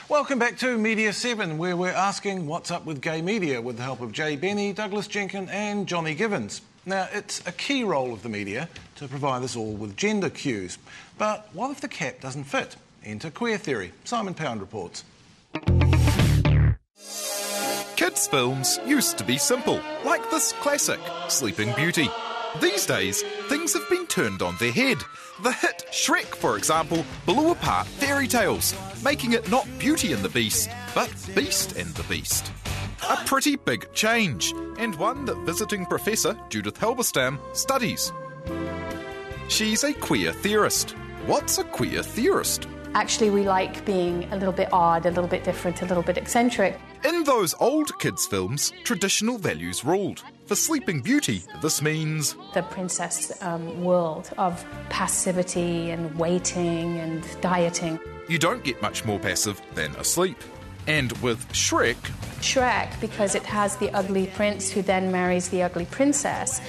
Welcome back to Media 7, where we're asking what's up with gay media with the help of Jay Benny, Douglas Jenkins and Johnny Givens. Now, it's a key role of the media to provide us all with gender cues. But what if the cap doesn't fit? Enter queer theory. Simon Pound reports. Kids' films used to be simple, like this classic, Sleeping Beauty. These days, things have been turned on their head. The hit Shrek, for example, blew apart fairy tales, making it not Beauty and the Beast, but Beast and the Beast. A pretty big change, and one that visiting professor Judith Halberstam studies. She's a queer theorist. What's a queer theorist? Actually, we like being a little bit odd, a little bit different, a little bit eccentric. In those old kids' films, traditional values ruled. For Sleeping Beauty, this means the princess world of passivity and waiting and dieting. You don't get much more passive than asleep. And with Shrek, because it has the ugly prince who then marries the ugly princess,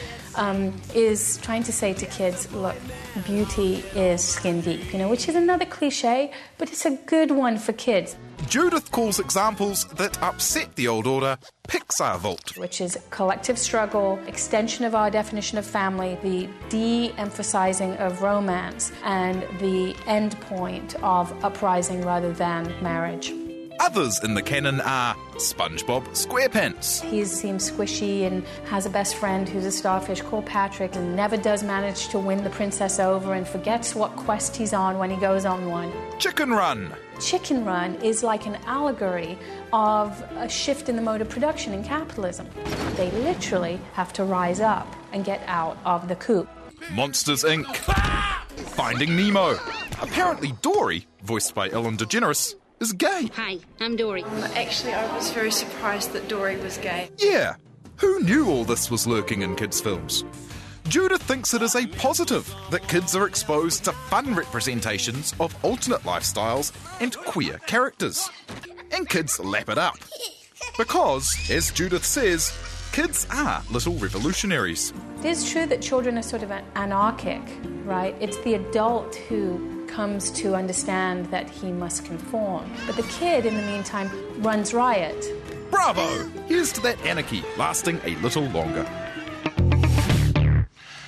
is trying to say to kids, look, beauty is skin deep, which is another cliche, but it's a good one for kids. Judith calls examples that upset the old order Pixar vault, which is collective struggle, extension of our definition of family, the de-emphasizing of romance, and the end point of uprising rather than marriage. Others in the canon are SpongeBob SquarePants. He seems squishy and has a best friend who's a starfish called Patrick and never does manage to win the princess over and forgets what quest he's on when he goes on one. Chicken Run. Chicken Run is like an allegory of a shift in the mode of production in capitalism. They literally have to rise up and get out of the coop. Monsters, Inc. Finding Nemo. Apparently Dory, voiced by Ellen DeGeneres, is gay. Hi, I'm Dory. Actually, I was very surprised that Dory was gay. Yeah, who knew all this was lurking in kids' films? Judith thinks it is a positive that kids are exposed to fun representations of alternate lifestyles and queer characters. And kids lap it up. Because, as Judith says, kids are little revolutionaries. It is true that children are sort of anarchic, right? It's the adult who comes to understand that he must conform. But the kid, in the meantime, runs riot. Bravo! Here's to that anarchy lasting a little longer.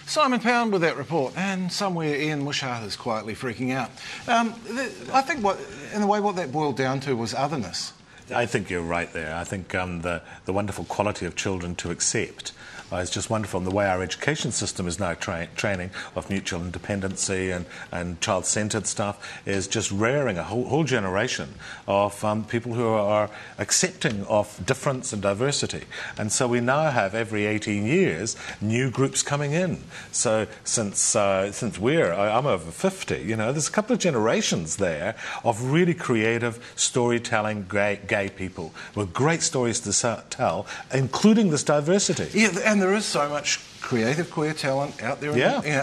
Simon Pound with that report, and somewhere Ian Mushart is quietly freaking out. I think what that boiled down to was otherness. I think you're right there. I think the wonderful quality of children to accept is just wonderful. And the way our education system is now training of mutual independency and child-centred stuff is just rearing a whole generation of people who are accepting of difference and diversity. And so we now have every 18 years new groups coming in. So since I'm over 50, there's a couple of generations there of really creative storytelling gay people with great stories to tell, including this diversity. Yeah, and there is so much creative queer talent out there,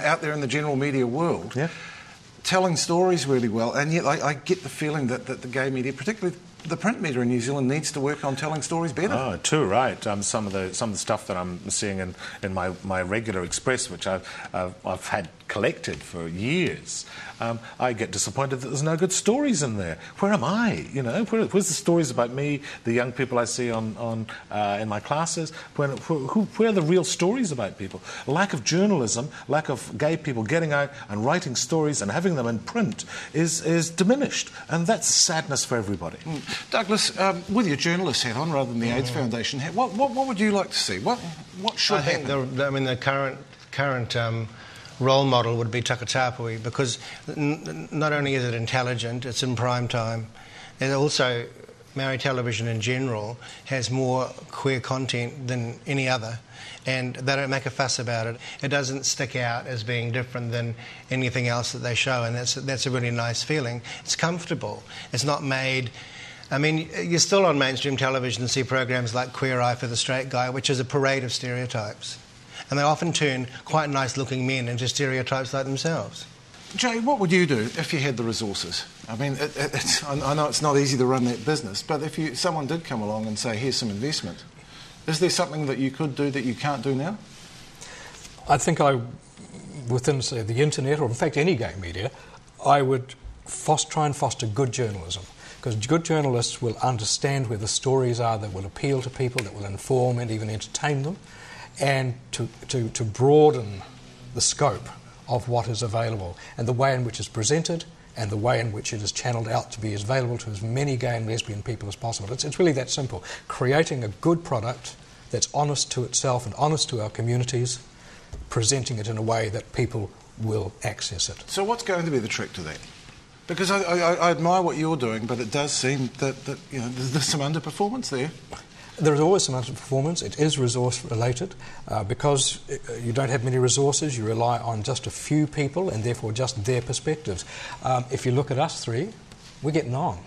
out there in the general media world, telling stories really well. And yet, I get the feeling that the gay media, particularly the print media in New Zealand, needs to work on telling stories better. Oh, too right. Some of the stuff that I'm seeing in my regular Express, which I've had collected for years, I get disappointed that there's no good stories in there. Where am I? Where's the stories about me, the young people I see on in my classes? Where are the real stories about people? Lack of journalism, lack of gay people getting out and writing stories and having them in print is diminished, and that's sadness for everybody. Douglas, with your journalist hat on rather than the AIDS Foundation hat, what would you like to see? What should happen? The current role model would be Takatapui, because not only is it intelligent, it's in prime time, and also Maori television in general has more queer content than any other, and they don't make a fuss about it. It doesn't stick out as being different than anything else that they show, and that's a really nice feeling. It's comfortable. It's not made... you're still on mainstream television and see programs like Queer Eye for the Straight Guy, which is a parade of stereotypes. And they often turn quite nice-looking men into stereotypes like themselves. Jay, what would you do if you had the resources? I know it's not easy to run that business, but if someone did come along and say, here's some investment, is there something that you could do that you can't do now? I think within, say, the internet, or in fact any gay media, I would try and foster good journalism. Because good journalists will understand where the stories are that will appeal to people, that will inform and even entertain them, and to broaden the scope of what is available and the way in which it's presented and the way in which it is channeled out to be as available to as many gay and lesbian people as possible. It's really that simple. Creating a good product that's honest to itself and honest to our communities, presenting it in a way that people will access it. So what's going to be the trick to that? Because I admire what you're doing, but it does seem that you know, there's some underperformance there. There is always some underperformance. It is resource related. Because you don't have many resources, you rely on just a few people and therefore just their perspectives. If you look at us three, we're getting on.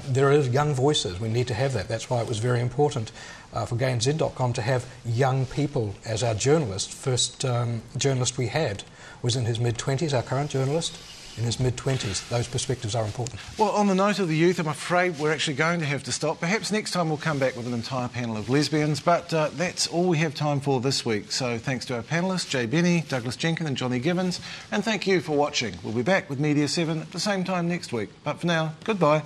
There is young voices. We need to have that. That's why it was very important for GayNZ.com to have young people as our journalist. First journalist we had was in his mid-20s, our current journalist. In his mid-20s. Those perspectives are important. Well, on the note of the youth, I'm afraid we're actually going to have to stop. Perhaps next time we'll come back with an entire panel of lesbians, but that's all we have time for this week. So thanks to our panellists, Jay Benny, Douglas Jenkins and Johnny Givens, and thank you for watching. We'll be back with Media 7 at the same time next week. But for now, goodbye.